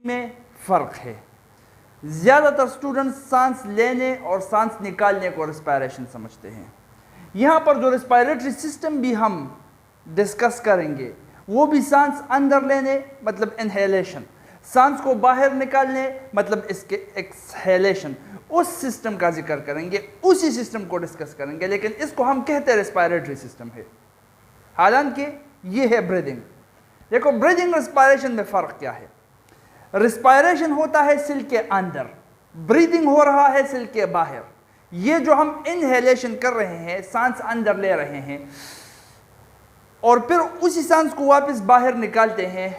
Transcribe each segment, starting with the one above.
में फ़र्क है। ज़्यादातर स्टूडेंट्स सांस लेने और सांस निकालने को रेस्पिरेशन समझते हैं। यहाँ पर जो रेस्पिरेटरी सिस्टम भी हम डिस्कस करेंगे वो भी सांस अंदर लेने मतलब इनहेलेशन, सांस को बाहर निकालने मतलब इसके एक्सहेलेशन, उस सिस्टम का जिक्र करेंगे, उसी सिस्टम को डिस्कस करेंगे, लेकिन इसको हम कहते हैं रेस्पिरेटरी सिस्टम है, हालांकि ये है ब्रीदिंग। देखो ब्रीदिंग रेस्पिरेशन में फ़र्क क्या है। रेस्पिरेशन होता है सिल के अंदर, ब्रीदिंग हो रहा है सिल के बाहर। ये जो हम इनहेलेशन कर रहे हैं, सांस अंदर ले रहे हैं और फिर उसी सांस को वापस बाहर निकालते हैं,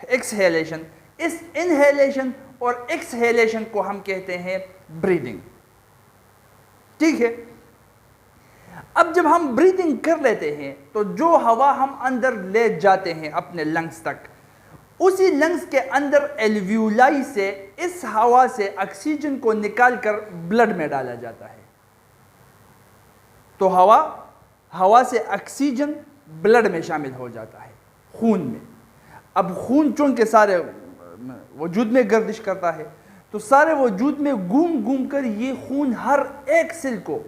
एक्सहेलेशन। इस इनहेलेशन और एक्सहेलेशन को हम कहते हैं ब्रीदिंग। ठीक है, अब जब हम ब्रीदिंग कर लेते हैं तो जो हवा हम अंदर ले जाते हैं अपने लंग्स तक, उसी लंग्स के अंदर एल्वियोलाई से इस हवा से ऑक्सीजन को निकालकर ब्लड में डाला जाता है। तो हवा से ऑक्सीजन ब्लड में शामिल हो जाता है, खून में। अब खून चूंकि सारे वजूद में गर्दिश करता है, तो सारे वजूद में घूम घूम कर ये खून हर एक सेल को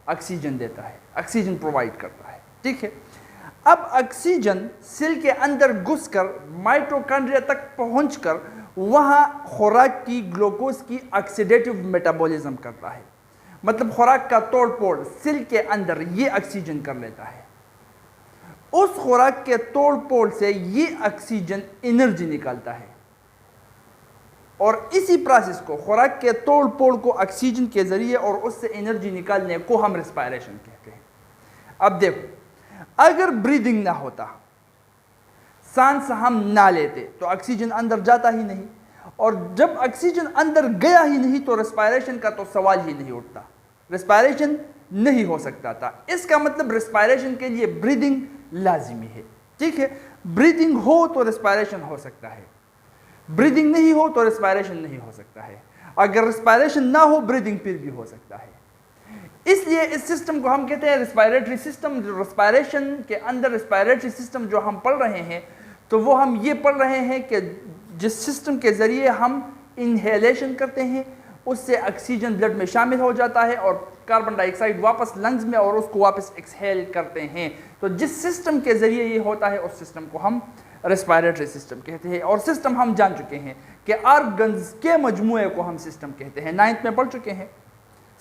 ऑक्सीजन देता है, ऑक्सीजन प्रोवाइड करता है। ठीक है, अब ऑक्सीजन सेल के अंदर घुसकर माइटोकॉन्ड्रिया तक पहुंचकर वहां खुराक की ग्लूकोज की ऑक्सीडेटिव मेटाबॉलिज्म करता है, मतलब खुराक का तोड़ फोड़ सेल के अंदर ये ऑक्सीजन कर लेता है। उस खुराक के तोड़ फोड़ से ये ऑक्सीजन एनर्जी निकालता है और इसी प्रोसेस को, खुराक के तोड़ फोड़ को ऑक्सीजन के जरिए और उससे एनर्जी निकालने को हम रेस्पिरेशन कहते हैं। अब देखो, अगर ब्रीदिंग ना होता, सांस हम ना लेते तो ऑक्सीजन अंदर जाता ही नहीं, और जब ऑक्सीजन अंदर गया ही नहीं तो रेस्पिरेशन का तो सवाल ही नहीं उठता, रेस्पिरेशन नहीं हो सकता था। इसका मतलब रेस्पिरेशन के लिए ब्रीदिंग लाजिमी है। ठीक है, ब्रीदिंग हो तो रेस्पिरेशन हो सकता है, ब्रीदिंग नहीं हो तो रेस्पिरेशन नहीं हो सकता है। अगर रेस्पिरेशन ना हो, ब्रीदिंग फिर भी हो सकता है। इसलिए इस सिस्टम को हम कहते हैं रेस्पिरेटरी सिस्टम। रेस्पिरेशन के अंदर रेस्पिरेटरी सिस्टम जो हम पढ़ रहे हैं, तो वो हम ये पढ़ रहे हैं कि जिस सिस्टम के ज़रिए हम इनहेलेशन करते हैं उससे ऑक्सीजन ब्लड में शामिल हो जाता है और कार्बन डाइऑक्साइड वापस लंग्स में और उसको वापस एक्सहेल करते हैं। तो जिस सिस्टम के ज़रिए ये होता है उस सिस्टम को हम रेस्पिरेटरी सिस्टम कहते हैं। और सिस्टम हम जान चुके हैं कि ऑर्गन्स के मजमूए को हम सिस्टम कहते हैं, 9th में पढ़ चुके हैं।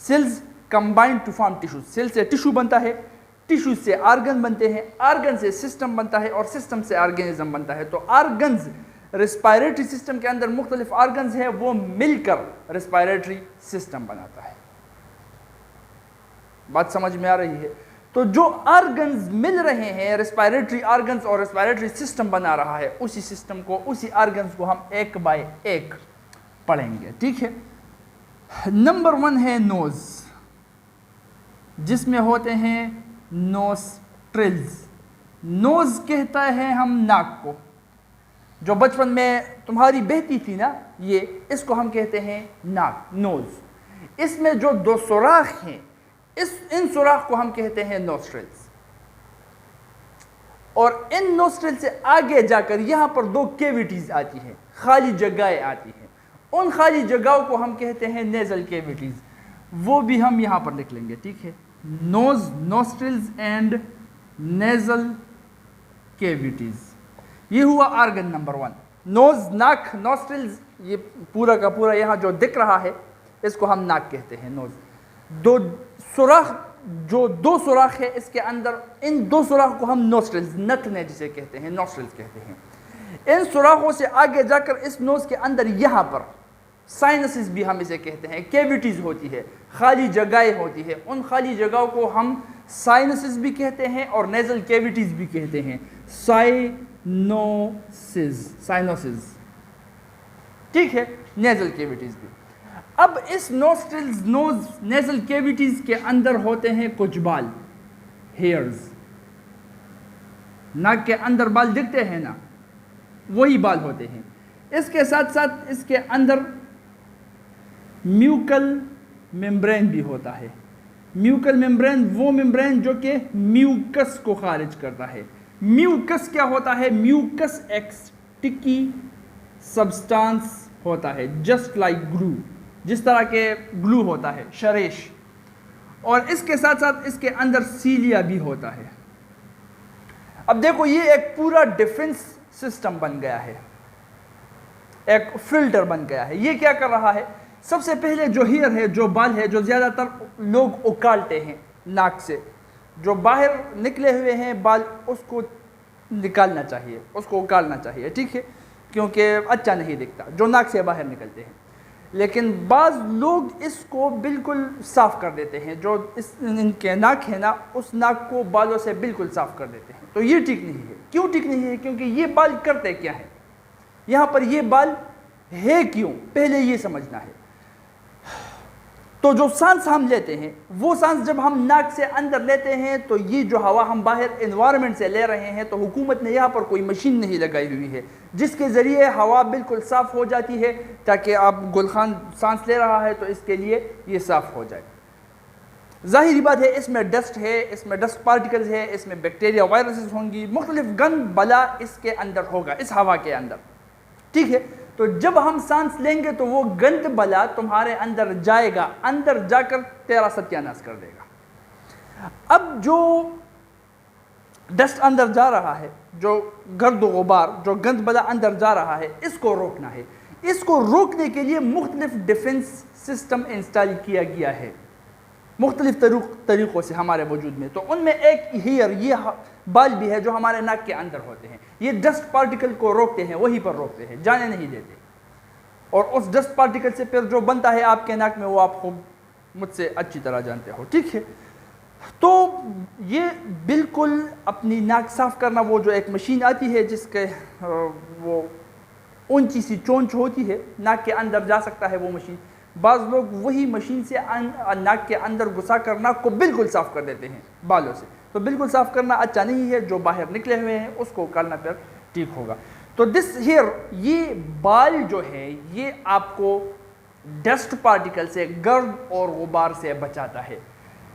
Cells combined to form tissue, cell से टिश्यू बनता है, टिश्यू से ऑर्गन बनते हैं, ऑर्गन से सिस्टम बनता है और सिस्टम से ऑर्गेनिज्म बनता है। तो ऑर्गन्स, रेस्पिरेटरी सिस्टम के अंदर मुख्तलिफ ऑर्गन्स हैं, वो मिलकर रेस्पिरेटरी सिस्टम बनाता है। बात समझ में आ रही है? तो जो ऑर्गन्स मिल रहे हैं, रेस्पिरेटरी ऑर्गन्स और रेस्पिरेटरी सिस्टम बना रहा है, उसी सिस्टम को, उसी ऑर्गन्स को हम एक बाय एक पढ़ेंगे। ठीक है, नंबर 1 है नोज, जिसमें होते हैं नोस्ट्रिल्स। नोज कहता है हम नाक को, जो बचपन में तुम्हारी बहती थी ना, ये इसको हम कहते हैं नाक, नोज। इसमें जो 2 सुराख हैं, इन सुराख को हम कहते हैं नोस्ट्रिल्स। और इन नोस्ट्रिल से आगे जाकर यहां पर 2 केविटीज आती हैं, खाली जगहें आती हैं। उन खाली जगहों को हम कहते हैं नेजल केविटीज, वो भी हम यहां पर लिख लेंगे। ठीक है, nose, nostrils and nasal cavities, ये हुआ ऑर्गन नंबर 1। नोज, नाक, नोस्ट्रिल्स, ये पूरा का पूरा यहां जो दिख रहा है इसको हम नाक कहते हैं, नोज। 2 सुराख, जो 2 सुराख है इसके अंदर, इन 2 सुराख को हम नोस्ट्रिल्स, नथने जिसे कहते हैं, नोस्ट्रिल्स कहते हैं। इन सुराखों से आगे जाकर इस नोज के अंदर यहां पर साइनसेस भी हम इसे कहते हैं, केविटीज होती है, खाली जगहें होती है। उन खाली जगहों को हम साइनसेस भी कहते हैं और नेजल केविटीज भी कहते हैं, साइनोसिस। ठीक है, नेजल केविटीज भी। अब इस नोस्ट्रिल्स, नोज, नेजल केविटीज के अंदर होते हैं कुछ बाल, हेयर्स। नाक के अंदर बाल दिखते हैं ना, वही बाल होते हैं। इसके साथ साथ इसके अंदर म्यूकल मेम्ब्रेन भी होता है। म्यूकल मेम्ब्रेन वो मेम्ब्रेन जो कि म्यूकस को खारिज करता है। म्यूकस क्या होता है? म्यूकस एक स्टिकी सब्सटेंस होता है, जस्ट लाइक ग्लू, जिस तरह के ग्लू होता है, शरेश, और इसके साथ साथ इसके अंदर सीलिया भी होता है। अब देखो ये एक पूरा डिफेंस सिस्टम बन गया है, एक फिल्टर बन गया है। ये क्या कर रहा है, सबसे पहले जो हेयर है, जो बाल है, जो ज़्यादातर लोग उकालते हैं नाक से, जो बाहर निकले हुए हैं बाल, उसको निकालना चाहिए, उसको उकालना चाहिए, ठीक है, क्योंकि अच्छा नहीं दिखता जो नाक से बाहर निकलते हैं। लेकिन बाज़ लोग इसको बिल्कुल साफ़ कर देते हैं, जो इनके नाक है ना, उस नाक को बालों से बिल्कुल साफ़ कर देते हैं। तो ये ठीक नहीं है। क्यों ठीक नहीं है? क्योंकि ये बाल करते क्या है, यहाँ पर ये बाल है क्यों, पहले ये समझना है। तो जो सांस हम लेते हैं, वो सांस जब हम नाक से अंदर लेते हैं, तो ये जो हवा हम बाहर एनवायरनमेंट से ले रहे हैं, तो हुकूमत ने यहाँ पर कोई मशीन नहीं लगाई हुई है जिसके ज़रिए हवा बिल्कुल साफ़ हो जाती है, ताकि आप गुलखान सांस ले रहा है तो इसके लिए ये साफ़ हो जाए। ज़ाहिरी बात है, इसमें डस्ट है, इसमें डस्ट पार्टिकल्स है, इसमें बैक्टीरिया वायरसेस होंगी, मुख्तलिफ गंद बला इसके अंदर होगा, इस हवा के अंदर, ठीक है। तो जब हम सांस लेंगे तो वो गंद बला तुम्हारे अंदर जाएगा, अंदर जाकर तेरा सत्यानाश कर देगा। अब जो डस्ट अंदर जा रहा है, जो गर्द गुबार, जो गंद बला अंदर जा रहा है, इसको रोकना है। इसको रोकने के लिए मुख्तलिफ डिफेंस सिस्टम इंस्टॉल किया गया है मुख्तलिफ तरीक़ों से हमारे वजूद में। तो उनमें एक हेयर, ये बाल भी है जो हमारे नाक के अंदर होते हैं। ये डस्ट पार्टिकल को रोकते हैं, वहीं पर रोकते हैं, जाने नहीं देते। और उस डस्ट पार्टिकल से फिर जो बनता है आपके नाक में, वो आप खूब मुझसे अच्छी तरह जानते हो, ठीक है। तो ये बिल्कुल अपनी नाक साफ़ करना, वो जो एक मशीन आती है जिसके वो ऊंची सी चोंच होती है, नाक के अंदर जा सकता है वो मशीन। बाज़ लोग वही मशीन से नाक के अंदर घुसा कर नाक को बिल्कुल साफ़ कर देते हैं बालों से। तो बिल्कुल साफ़ करना अच्छा नहीं है, जो बाहर निकले हुए हैं उसको उकालना फिर ठीक होगा। तो दिस हेयर, ये बाल जो है, ये आपको डस्ट पार्टिकल से, गर्द और गुबार से बचाता है।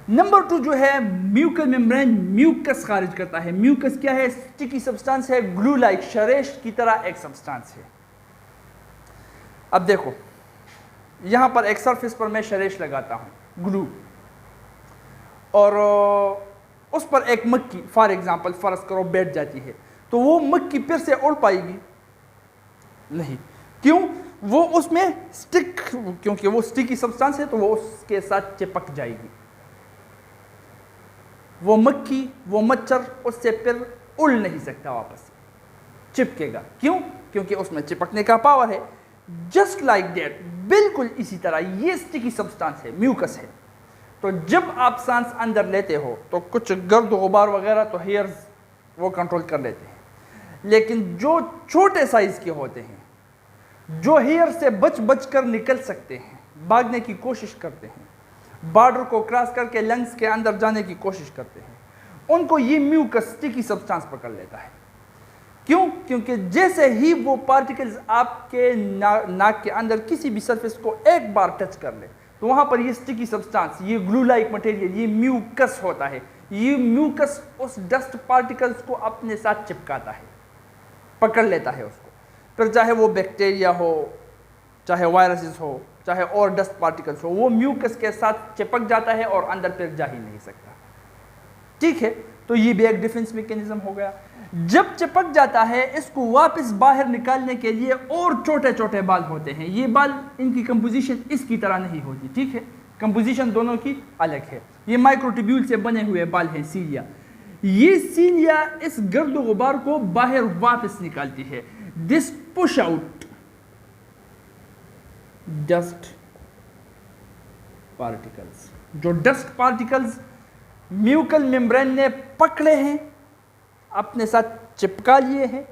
नंबर 2 जो है, म्यूकल मेम्ब्रेन म्यूकस खारिज करता है। म्यूकस क्या है? स्टिकी सब्सटेंस है, ग्लू लाइक, शरेश की तरह एक सब्सटेंस है। अब देखो यहाँ पर एक सरफेस पर मैं शरेश लगाता हूँ, ग्लू, और उस पर एक मक्खी फॉर एग्जांपल फ़र्ज़ करो बैठ जाती है, तो वो मक्खी फिर से उड़ पाएगी नहीं। क्यों? वो उसमें स्टिक, क्योंकि वो स्टिकी सब्सटेंस है, तो वो उसके साथ चिपक जाएगी। वो मक्खी, वो मच्छर उससे फिर उड़ नहीं सकता, वापस चिपकेगा। क्यों? क्योंकि उसमें चिपकने का पावर है। जस्ट लाइक दैट, बिल्कुल इसी तरह ये स्टिकी सब्सटेंस है, म्यूकस है। तो जब आप सांस अंदर लेते हो तो कुछ गर्द गुबार वगैरह तो हेयर्स वो कंट्रोल कर लेते हैं, लेकिन जो छोटे साइज के होते हैं, जो हेयर से बच कर निकल सकते हैं, भागने की कोशिश करते हैं, बॉर्डर को क्रॉस करके लंग्स के अंदर जाने की कोशिश करते हैं, उनको ये म्यूकस स्टिकी सब्सटेंस पकड़ लेता है। क्यों? क्योंकि जैसे ही वो पार्टिकल्स आपके नाक के अंदर किसी भी सरफेस को एक बार टच कर ले, तो वहाँ पर ये स्टिकी सब्सटेंस, ये ग्लू लाइक मटेरियल, ये म्यूकस होता है। ये म्यूकस उस डस्ट पार्टिकल्स को अपने साथ चिपकाता है, पकड़ लेता है उसको। फिर चाहे वो बैक्टीरिया हो, चाहे वायरसेस हो, चाहे और डस्ट पार्टिकल्स हो, वो म्यूकस के साथ चिपक जाता है और अंदर फिर जा ही नहीं सकता, ठीक है। तो ये भी एक डिफेंस मैकेनिज्म हो गया। जब चिपक जाता है, इसको वापस बाहर निकालने के लिए और छोटे छोटे बाल होते हैं। ये बाल, इनकी कंपोजिशन इसकी तरह नहीं होती, ठीक है, कंपोजिशन दोनों की अलग है। ये माइक्रोट्यूब्यूल से बने हुए बाल हैं, सीलिया। ये सीलिया इस गर्द गुबार को बाहर वापस निकालती है। This push out dust particles, जो डस्ट पार्टिकल्स म्यूकल मेम्ब्रेन ने पकड़े हैं, अपने साथ चिपका लिए हैं,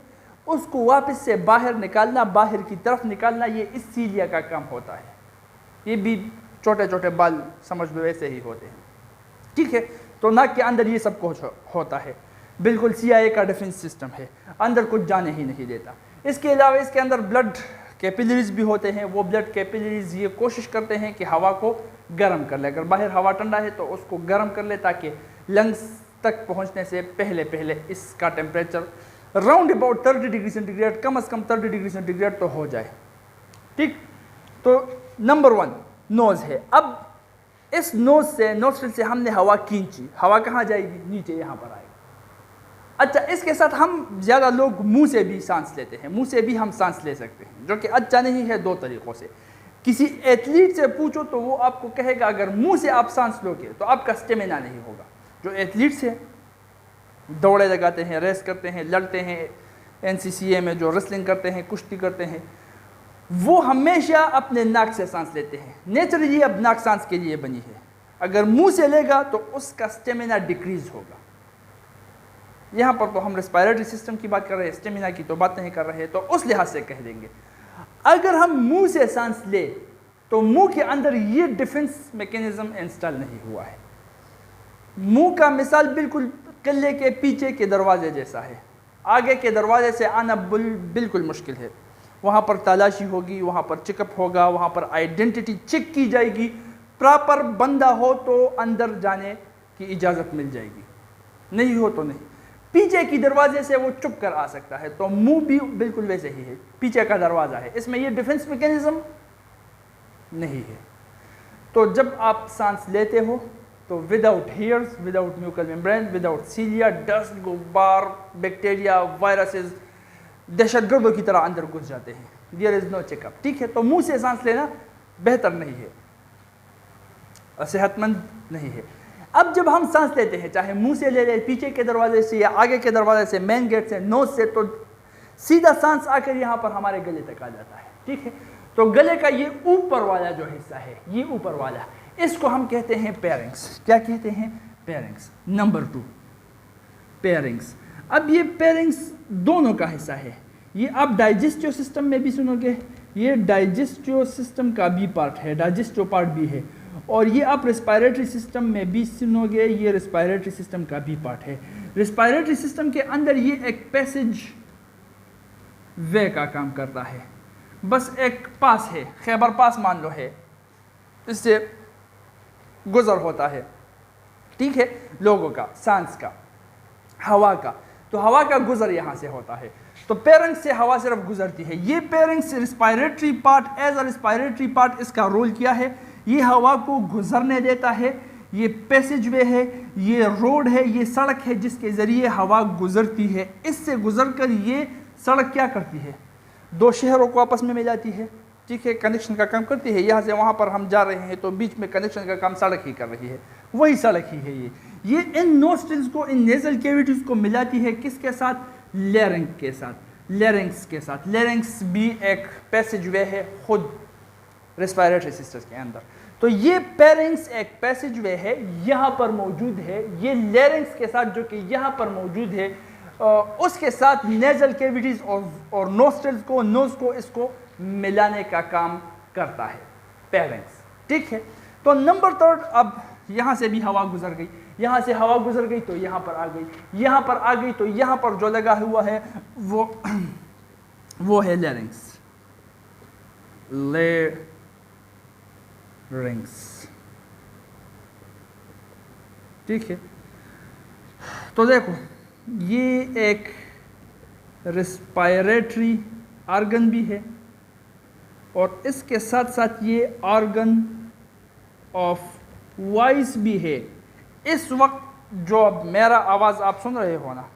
उसको वापस से बाहर निकालना, बाहर की तरफ निकालना, ये इस सीलिया का काम होता है। ये भी छोटे छोटे बाल समझ लो वैसे ही होते हैं, ठीक है। तो नाक के अंदर ये सब कुछ होता है, बिल्कुल CIA का डिफेंस सिस्टम है, अंदर कुछ जाने ही नहीं देता। इसके अलावा इसके अंदर ब्लड कैपिलरीज भी होते हैं। वो ब्लड कैपिलरीज ये कोशिश करते हैं कि हवा को गर्म कर ले, अगर बाहर हवा ठंडा है तो उसको गर्म कर ले, ताकि लंग्स तक पहुंचने से पहले पहले इसका temperature round about 30 degree centigrade, कम से कम 30 डिग्री सेंटीग्रेड तो हो जाए। ठीक। तो नंबर 1 नोज है। अब इस नोज से, नोस्ट्रिल से हमने हवा खींची, हवा कहाँ जाएगी? नीचे यहाँ पर आएगी। अच्छा, इसके साथ हम ज़्यादा लोग मुंह से भी सांस लेते हैं, मुंह से भी हम सांस ले सकते हैं, जो कि अच्छा नहीं है 2 तरीक़ों से। किसी एथलीट से पूछो तो वो आपको कहेगा अगर मुंह से आप सांस लोगे तो आपका स्टेमिना नहीं होगा। जो एथलीट्स हैं, दौड़े लगाते हैं, रेस करते हैं, लड़ते हैं, NCCA में जो रेसलिंग करते हैं, कुश्ती करते हैं, वो हमेशा अपने नाक से सांस लेते हैं। नेचुरली अब नाक सांस के लिए बनी है। अगर मुंह से लेगा तो उसका स्टेमिना डिक्रीज होगा। यहाँ पर तो हम रेस्पिरेटरी सिस्टम की बात कर रहे हैं, स्टेमिना की तो बात नहीं कर रहे हैं, तो उस लिहाज से कह देंगे। अगर हम मुंह से सांस ले तो मुंह के अंदर ये डिफेंस मैकेनिज्म इंस्टॉल नहीं हुआ है। मुंह का मिसाल बिल्कुल किले के पीछे के दरवाजे जैसा है। आगे के दरवाजे से आना बिल्कुल मुश्किल है। वहाँ पर तलाशी होगी, वहाँ पर चेकअप होगा, वहाँ पर आइडेंटिटी चेक की जाएगी। प्रॉपर बंदा हो तो अंदर जाने की इजाज़त मिल जाएगी, नहीं हो तो नहीं। पीछे की दरवाजे से वो चुप कर आ सकता है, तो मुंह भी बिल्कुल वैसे ही है, पीछे का दरवाज़ा है, इसमें ये डिफेंस मैकेनिज्म नहीं है। तो जब आप सांस लेते हो तो without hairs, without mucal membrane, without cilia, dust, गुब्बार, बैक्टीरिया, वायरसेस दहशतगर्दों की तरह अंदर घुस जाते हैं। There is no checkup. ठीक है, तो मुंह से सांस लेना बेहतर नहीं है, सेहतमंद नहीं है। अब जब हम सांस लेते हैं, चाहे मुंह से ले लें, पीछे के दरवाजे से या आगे के दरवाजे से, मेन गेट से, नोज से, तो सीधा सांस आकर यहाँ पर हमारे गले तक आ जाता है। ठीक है, तो गले का ये ऊपर वाला जो हिस्सा है, ये ऊपर वाला, इसको हम कहते हैं पेरिंग्स। क्या कहते हैं? पेरिंग्स। नंबर 2 पेरिंग्स। अब ये पेरिंग्स दोनों का हिस्सा है। ये आप डाइजेस्टिव सिस्टम में भी सुनोगे, ये डाइजेस्टिव सिस्टम का भी पार्ट है, डाइजेस्टिव पार्ट भी है। और ये आप रेस्पिरेटरी सिस्टम में भी सुनोगे, ये रेस्पिरेटरी सिस्टम का भी पार्ट है। रेस्पिरेटरी सिस्टम के अंदर ये एक पैसेज वे का काम करता है। बस एक पास है, खैबर पास मान लो है, इससे गुजर होता है। ठीक है, लोगों का, सांस का, हवा का, तो हवा का गुजर यहाँ से होता है। तो पेरिंग्स से हवा सिर्फ गुजरती है। ये pharynx respiratory part, as a respiratory part इसका रोल क्या है? ये हवा को गुजरने देता है। ये पैसेज वे है, ये रोड है, ये सड़क है जिसके ज़रिए हवा गुजरती है। इससे गुजरकर ये सड़क क्या करती है? 2 शहरों को आपस में मिलाती है। ठीक है, कनेक्शन का काम करती है। यहाँ से वहाँ पर हम जा रहे हैं तो बीच में कनेक्शन का काम सड़क ही कर रही है, वही सड़क ही है। ये इन नोस्ट्रिल्स को, इन नेजल कैविटीज़ को मिलाती है किसके साथ? लैरिंग के साथ, लैरिंग्स के साथ। लैरिंग्स भी एक पैसेज वे है खुद रेस्पिरेटरी सिस्टम के अंदर। तो ये पेरिंग्स एक पैसेज वे है, यहाँ पर मौजूद है। ये लैरिंग्स के साथ जो कि यहाँ पर मौजूद है, उसके साथ नेजल कैविटीज़ और नोस्ट्रिल्स को, नोज को, इसको मिलाने का काम करता है पेरिंग्स। ठीक है, तो नंबर 3, अब यहाँ से भी हवा गुजर गई, यहाँ से हवा गुजर गई तो यहाँ पर आ गई, यहाँ पर आ गई तो यहाँ पर जो लगा हुआ है वो है लैरिंग्स। लैरिंग्स। ठीक है, तो देखो ये एक रेस्पिरेटरी ऑर्गन भी है और इसके साथ साथ ये ऑर्गन ऑफ वॉइस भी है। इस वक्त जो अब मेरा आवाज़ आप सुन रहे हो ना,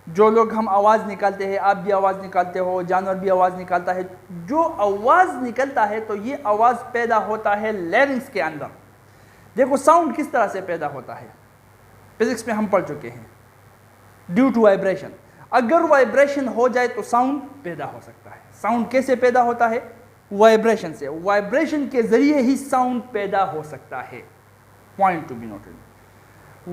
जो लोग हम आवाज़ निकालते हैं, आप भी आवाज़ निकालते हो, जानवर भी आवाज़ निकालता है, जो आवाज़ निकलता है तो ये आवाज़ पैदा होता है लैरिंग्स के अंदर। देखो साउंड किस तरह से पैदा होता है, फिजिक्स में हम पढ़ चुके हैं, ड्यू टू वाइब्रेशन। अगर वाइब्रेशन हो जाए तो साउंड पैदा हो सकता है। साउंड कैसे पैदा होता है? वाइब्रेशन से। वाइब्रेशन के ज़रिए ही साउंड पैदा हो सकता है। Point to be noted.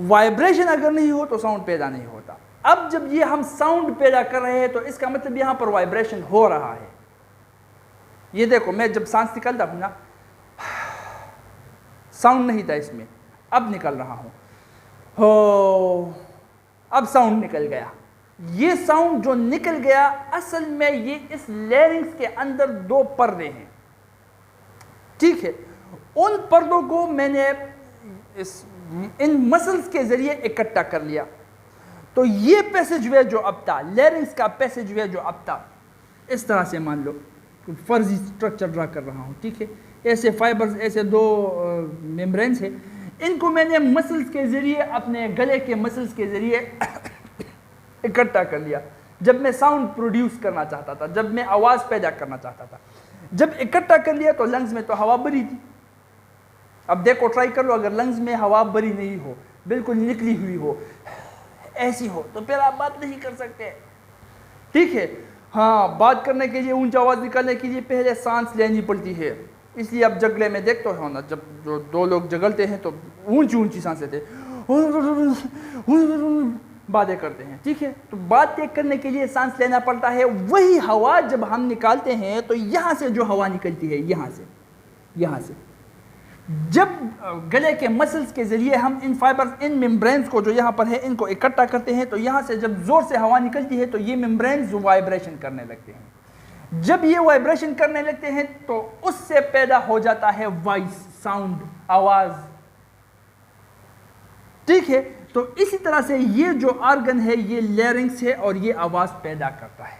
Vibration अगर नहीं हो तो साउंड पैदा नहीं होता। अब जब ये हम साउंड पैदा कर रहे हैं तो इसका मतलब यहाँ पर वाइब्रेशन हो रहा है। ये देखो, मैं जब सांस निकलता हूँ ना, साउंड नहीं था इसमें, अब निकल रहा हूँ, हो, अब साउंड निकल गया। ये साउंड जो निकल गया, असल में ये इस लैरिंग्स के अंदर 2 पर्दे हैं। ठीक है, उन पर्दों को मैंने इन मसल्स के जरिए इकट्ठा कर लिया। तो ये पैसेज वे जो अब था, लैरिंग्स का पैसेज वे जो अब था, इस तरह से मान लो फर्जी स्ट्रक्चर ड्रा कर रहा हूँ, ठीक है। ऐसे फाइबर्स, ऐसे दो मेम्ब्रेन्स है, इनको मैंने मसल्स के ज़रिए, अपने गले के मसल्स के ज़रिए इकट्ठा कर लिया जब मैं साउंड प्रोड्यूस करना चाहता था, जब मैं आवाज़ पैदा करना चाहता था। जब इकट्ठा कर लिया तो लंग्स में तो हवा भरी थी। अब देखो, ट्राई कर लो, अगर लंग्स में हवा भरी नहीं हो, बिल्कुल निकली हुई हो, ऐसी हो, तो फिर आप बात नहीं कर सकते, ठीक है। हाँ, बात करने के लिए, ऊंची आवाज़ निकालने के लिए पहले सांस लेनी पड़ती है। इसलिए अब जगले में देखते हो ना, जब जो दो लोग जगलते हैं तो ऊंची ऊंची सांस लेते बातें करते हैं, ठीक है। तो बातें करने के लिए सांस लेना पड़ता है। वही हवा जब हम निकालते हैं तो यहाँ से जो हवा निकलती है, यहाँ से जब गले के मसल्स के ज़रिए हम इन फाइबर्स, इन मेम्ब्रेन्स को जो यहाँ पर है, इनको इकट्ठा करते हैं, तो यहाँ से जब ज़ोर से हवा निकलती है तो ये मेम्ब्रेन्स वाइब्रेशन करने लगते हैं। जब ये वाइब्रेशन करने लगते हैं तो उससे पैदा हो जाता है वॉइस, साउंड, आवाज़, ठीक है। तो इसी तरह से ये जो ऑर्गन है, ये लैरिंक्स है और ये आवाज़ पैदा करता है।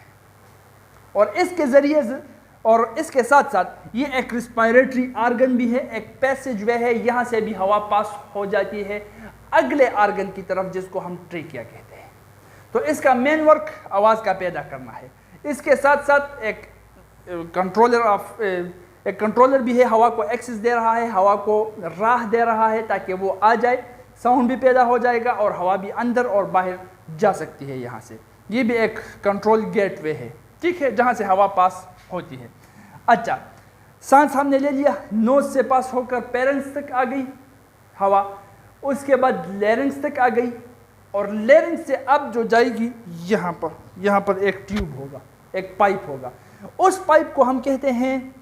और इसके ज़रिए और इसके साथ साथ ये एक रिस्पायरेटरी ऑर्गन भी है, एक पैसेज वे है, यहाँ से भी हवा पास हो जाती है अगले ऑर्गन की तरफ, जिसको हम ट्रेकिया कहते हैं। तो इसका मेन वर्क आवाज़ का पैदा करना है। इसके साथ साथ एक कंट्रोलर भी है, हवा को एक्सेस दे रहा है, हवा को राह दे रहा है ताकि वो आ जाए, साउंड भी पैदा हो जाएगा और हवा भी अंदर और बाहर जा सकती है यहाँ से। ये भी एक कंट्रोल गेटवे है, ठीक है, जहाँ से हवा पास होती है। अच्छा, सांस हमने ले लिया, नोज से पास होकर पेरेंट्स तक आ गई हवा, उसके बाद लैरिंक्स तक आ गई, और लैरिंक्स से अब जो जाएगी यहाँ पर एक ट्यूब होगा, एक पाइप होगा। उस पाइप को हम कहते हैं,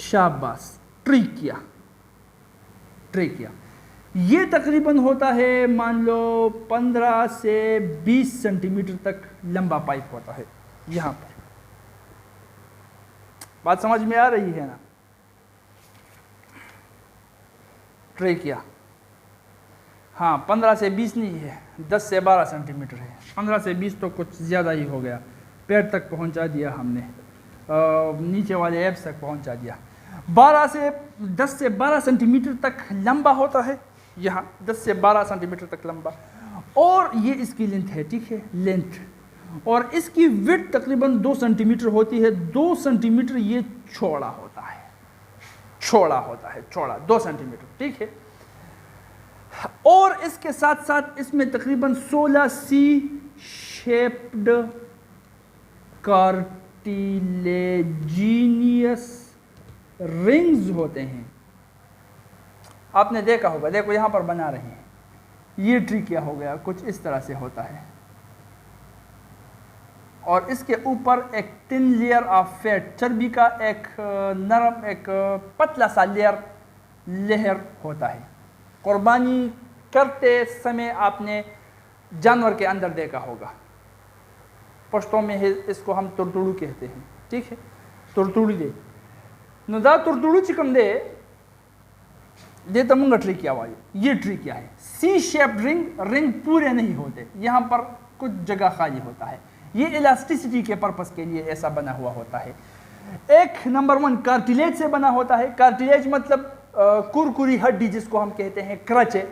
शाबाश, ट्रेकिया। ये तकरीबन होता है, मान लो 15 से 20 सेंटीमीटर तक लंबा पाइप होता है। यहाँ पर बात समझ में आ रही है ना? ट्रेकिया, हाँ, 15 से 20 नहीं है, 10 से 12 सेंटीमीटर है। 15 से 20 तो कुछ ज़्यादा ही हो गया, पैर तक पहुंचा दिया हमने, नीचे वाले एब्स तक पहुंचा दिया। 10 से 12 सेंटीमीटर तक लंबा होता है, यहाँ 10 से 12 सेंटीमीटर तक लंबा, और ये इसकी लेंथ है, ठीक है, लेंथ। और इसकी विड्थ तकरीबन 2 सेंटीमीटर होती है। 2 सेंटीमीटर ये चौड़ा होता है, चौड़ा 2 सेंटीमीटर, ठीक है। और इसके साथ साथ इसमें तकरीबन 16 सी शेप्ड कार्टिलेजिनियस रिंग्स होते हैं। आपने देखा होगा, देखो यहाँ पर बना रहे हैं, ये ट्रेकिया हो गया, कुछ इस तरह से होता है। और इसके ऊपर एक थिन लेयर ऑफ फैट, चर्बी का एक नरम, एक पतला सा लेयर होता है। कुर्बानी करते समय आपने जानवर के अंदर देखा होगा, पश्तो में है, इसको हम तुरतुड़ू कहते हैं, ठीक है, तुरतुड़ी दे नदा तुरतुड़ू चिकम दे तमुंगा ट्रेकिया वाली, ये ट्रेकिया है। सी शेप्ड रिंग पूरे नहीं होते, यहाँ पर कुछ जगह खाली होता है। ये इलास्टिसिटी के पर्पस के लिए ऐसा बना हुआ होता है। एक नंबर 1 कार्टिलेज से बना होता है। कार्टिलेज मतलब कुरकुरी हड्डी, जिसको हम कहते हैं क्रच है।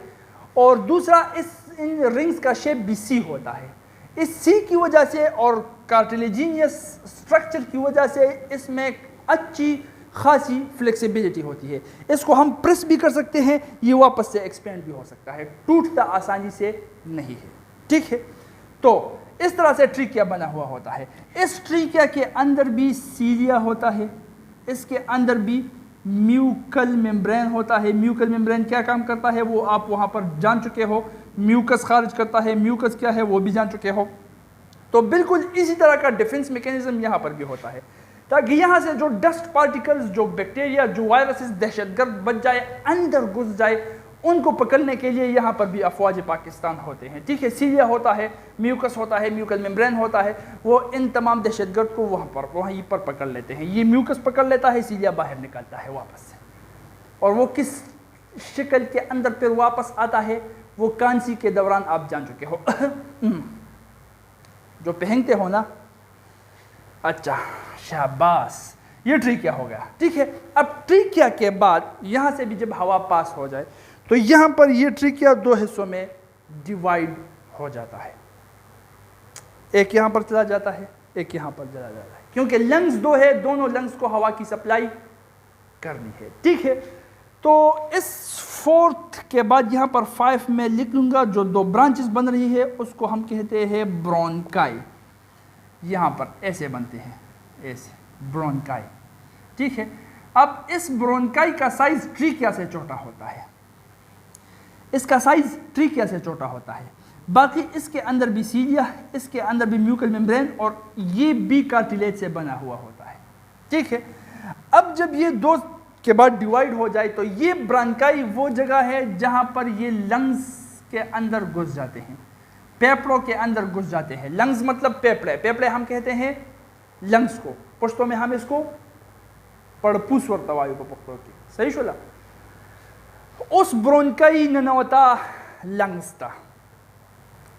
और दूसरा, इन रिंग्स का शेप भी सी होता है। इस सी की वजह से और कार्टिलेजिनियस स्ट्रक्चर की वजह से इसमें अच्छी खासी फ्लेक्सिबिलिटी होती है। इसको हम प्रेस भी कर सकते हैं, ये वापस से एक्सपेंड भी हो सकता है, टूटता आसानी से नहीं है, ठीक है। तो इस तरह से ट्रेकिया बना हुआ होता है। इस ट्रेकिया के अंदर भी सीलिया होता है, इसके अंदर भी म्यूकल मेम्ब्रेन होता है। म्यूकल मेम्ब्रेन क्या काम करता है वो आप वहाँ पर जान चुके हो। म्यूकस खारिज करता है, म्यूकस क्या है वो भी जान चुके हो। तो बिल्कुल इसी तरह का डिफेंस मैकेनिज्म यहाँ पर भी होता है, ताकि यहाँ से जो डस्ट पार्टिकल्स, जो बैक्टीरिया, जो वायरसेस, दहशतगर्द बच जाए, अंदर घुस जाए, उनको पकड़ने के लिए यहाँ पर भी अफवाज पाकिस्तान होते हैं, ठीक है। सीलिया होता है, म्यूकस होता है, म्यूकल मेम्ब्रेन होता है, वो इन तमाम दहशतगर्द को वहीं पर पकड़ लेते हैं। ये म्यूकस पकड़ लेता है, सीलिया बाहर निकलता है वापस से, और वो किस शक्ल के अंदर फिर वापस आता है वो कांसी के दौरान आप जान चुके हो। जो पहनते हो ना, अच्छा शाबाश, ये ट्रिकिया हो गया। ठीक है, अब ट्रिकिया के बाद यहाँ से भी जब हवा पास हो जाए तो यहाँ पर ये ट्रिकिया दो हिस्सों में डिवाइड हो जाता है, एक यहाँ पर चला जाता है, एक यहाँ पर चला जाता है, क्योंकि लंग्स दो है, दोनों लंग्स को हवा की सप्लाई करनी है। ठीक है, तो इस फोर्थ के बाद यहाँ पर 5 में लिख लूँगा, जो दो ब्रांचेस बन रही है उसको हम कहते हैं ब्रोंकाई। यहाँ पर ऐसे बनते हैं, ऐसे ब्रोंकाई। ठीक है, अब इस ब्रोंकाई का साइज ट्रिकिया से छोटा होता है, इसका साइज ट्रिकिया से छोटा होता है। बाकी इसके अंदर भी सीलिया, इसके अंदर भी म्यूकल मेम्ब्रेन, और ये भी कार्टिलेज से बना हुआ होता है। ठीक है, अब जब ये दो के बाद डिवाइड हो जाए तो ये ब्रोंकाई वो जगह है जहां पर ये लंग्स के अंदर घुस जाते हैं, फेफड़ों के अंदर घुस जाते हैं। लंग्स मतलब फेफड़े, फेफड़े हम कहते हैं लंग्स को, पुश्तों में हम इसको पड़पूस्वर तवायु को पकड़ो की, सही शुला। उस ब्रोंकाई ननवता लंग्स था,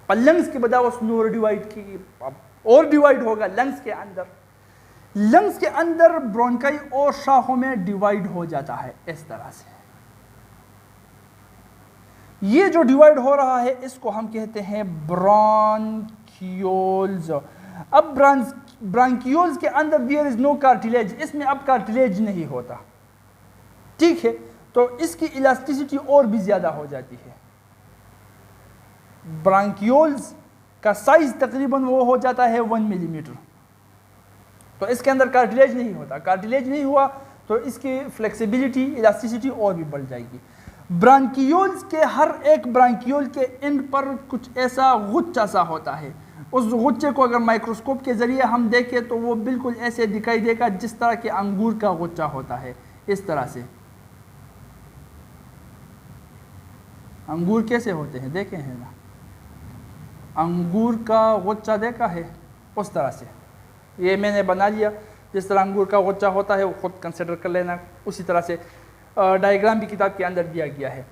और लंग्स के बजाय उसने और डिवाइड की, और डिवाइड होगा लंग्स के अंदर। लंग्स के अंदर ब्रोंकाई और शाखों में डिवाइड हो जाता है इस तरह से। ये जो डिवाइड हो रहा है इसको हम कहते हैं ब्रोंकियोल्स। अब ब्रोंकियोल्स के अंदर देयर इज नो कार्टिलेज, इसमें अब कार्टिलेज नहीं होता। ठीक है, तो इसकी इलास्टिसिटी और भी ज्यादा हो जाती है। ब्रोंकियोल्स का साइज तकरीबन वो हो जाता है 1 मिलीमीटर। तो इसके अंदर कार्टिलेज नहीं होता, कार्टिलेज नहीं हुआ तो इसकी फ्लेक्सिबिलिटी, इलास्टिसिटी और भी बढ़ जाएगी। ब्रोंकियोल्स के हर एक ब्रोंकियोल के एंड पर कुछ ऐसा गुच्छा सा होता है, उस गुच्छे को अगर माइक्रोस्कोप के जरिए हम देखें तो वो बिल्कुल ऐसे दिखाई देगा जिस तरह के अंगूर का गुच्छा होता है, इस तरह से। अंगूर कैसे होते हैं देखे हैं ना, अंगूर का गुच्छा देखा है, उस तरह से ये मैंने बना लिया। जिस तरह अंगूर का गुच्छा होता है वो खुद कंसिडर कर लेना, उसी तरह से डायग्राम भी किताब के अंदर दिया गया है।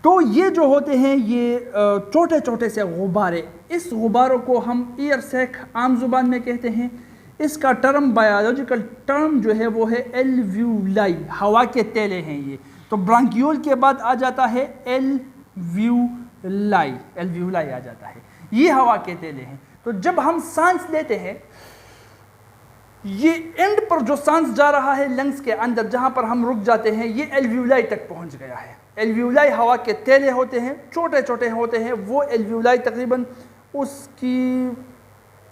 तो ये जो होते हैं ये छोटे छोटे से गुब्बारे, इस गुब्बारों को हम एयर सैक आम जुबान में कहते हैं। इसका टर्म, बायोलॉजिकल टर्म जो है वो है एल्व्यूलाई, हवा के तेले हैं ये। तो ब्रोंकियोल के बाद आ जाता है एल्व्यूलाई, एल्व्यूलाई आ जाता है, ये हवा के तेले हैं। तो जब हम सांस लेते हैं, ये एंड पर जो सांस जा रहा है लंग्स के अंदर, जहां पर हम रुक जाते हैं, ये एल्व्यूलाई तक पहुंच गया है। एल्व्यूलाई हवा के तेले होते हैं, छोटे छोटे होते हैं। वो एल्व्यूलाई तकरीबन उसकी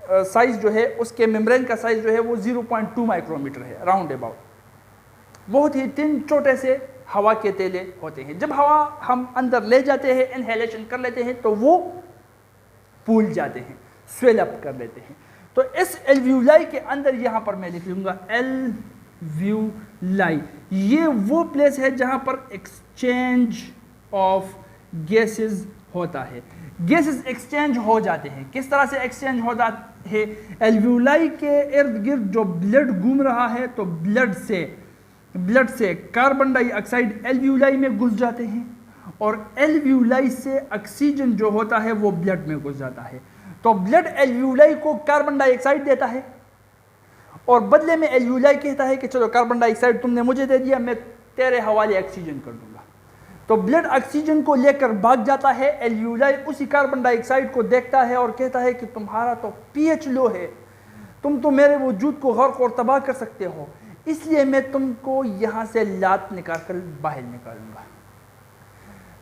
साइज जो है, उसके मेम्ब्रेन का साइज जो है वो 0.2 माइक्रोमीटर है, राउंड अबाउट। बहुत ही तीन छोटे से हवा के तेले होते हैं। जब हवा हम अंदर ले जाते हैं, इनहेलेशन कर लेते हैं, तो वो फूल जाते हैं, स्वेल अप कर लेते हैं। तो इस एल्व्यूलाई के अंदर यहां पर मैं लिख लूंगा एल्व्यूलाई, ये वो प्लेस है जहां पर एक्सचेंज ऑफ गैसेस होता है। गैसेस एक्सचेंज हो जाते हैं। किस तरह से एक्सचेंज होता है? एल्व्यूलाई के इर्द गिर्द जो ब्लड घूम रहा है, तो ब्लड से कार्बन डाइऑक्साइड एल्व्यूलाई में घुस जाते हैं, और एल्व्यूलाई से ऑक्सीजन जो होता है वो ब्लड में घुस जाता है। तो ब्लड एल्व्यूलाई को कार्बन डाइऑक्साइड देता है, और बदले में एल्व्यूलाई कहता है कि चलो कार्बन डाइऑक्साइड तुमने मुझे दे दिया, मैं तेरे हवाले ऑक्सीजन कर दूंगा। तो ब्लड ऑक्सीजन को लेकर भाग जाता है। एल्व्यूलाई उसी कार्बन डाइऑक्साइड को देखता है और कहता है कि तुम्हारा तो पीएच लो है, तुम तो मेरे वजूद को गर्क और तबाह कर सकते हो, इसलिए मैं तुमको यहाँ से लात निकाल कर बाहर निकालूंगा।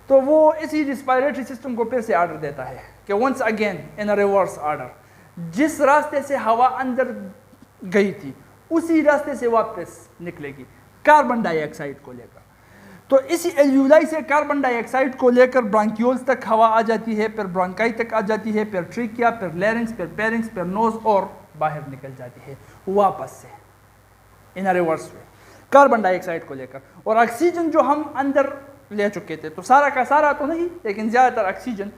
तो वो इसी रिस्पायरेटरी सिस्टम को फिर से ऑर्डर देता है कि once again in a reverse order, जिस रास्ते से हवा अंदर गई थी उसी रास्ते से वापस निकलेगी कार्बन डाइऑक्साइड को लेकर। तो इसी एल्व्यूलाई से कार्बन डाइऑक्साइड को लेकर ब्रोंकियोल्स तक हवा आ जाती है, फिर ब्रोंकाई तक आ जाती है, फिर ट्रिकिया, फिर लैरिंक्स, फिर पेरिंक्स, फिर नोज, और बाहर निकल जाती है वापस से in a reverse way carbon dioxide को लेकर। और ऑक्सीजन जो हम अंदर ले चुके थे, तो सारा का सारा तो नहीं, लेकिन ज़्यादातर ऑक्सीजन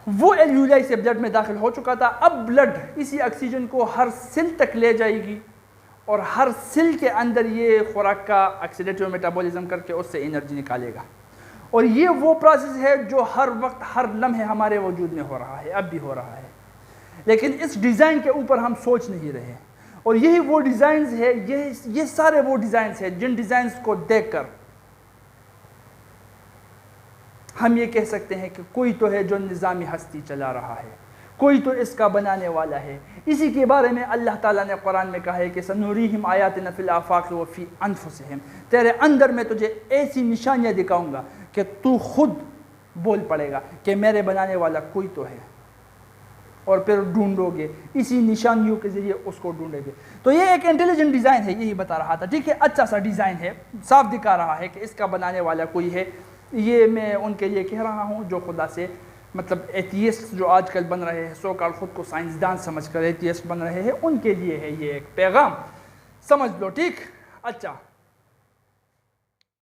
वो एल्व्यूलाई से ब्लड में दाखिल हो चुका था। अब ब्लड इसी ऑक्सीजन को हर सेल तक ले जाएगी, और हर सेल के अंदर ये खुराक का ऑक्सीडेटिव मेटाबॉलिज्म करके उससे एनर्जी निकालेगा। और ये वो प्रोसेस है जो हर वक्त, हर लम्हे हमारे वजूद में हो रहा है, अब भी हो रहा है, लेकिन इस डिज़ाइन के ऊपर हम सोच नहीं रहे। और यही वो डिज़ाइंस है, ये सारे वो डिज़ाइंस हैं जिन डिज़ाइंस को देखकर हम ये कह सकते हैं कि कोई तो है जो निज़ामी हस्ती चला रहा है, कोई तो इसका बनाने वाला है। इसी के बारे में अल्लाह ताला ने कुरान में कहा है कि सनूरीहिम आयातिना फिल आफाक़ व फ़ी अनफुसिहिम, तेरे अंदर मैं तुझे ऐसी निशानियाँ दिखाऊंगा कि तू खुद बोल पड़ेगा कि मेरे बनाने वाला कोई तो है, और फिर ढूंढोगे, इसी निशानियों के ज़रिए उसको ढूंढोगे। तो ये एक इंटेलिजेंट डिज़ाइन है, यही बता रहा था, ठीक है, अच्छा सा डिज़ाइन है, साफ दिखा रहा है कि इसका बनाने वाला कोई है। ये मैं उनके लिए कह रहा हूँ जो खुदा से मतलब एथियस्ट जो आजकल बन रहे हैं, सो कॉल्ड खुद को साइंसदान समझकर एथियस्ट बन रहे हैं, उनके लिए है ये एक पैगाम, समझ लो, ठीक। अच्छा।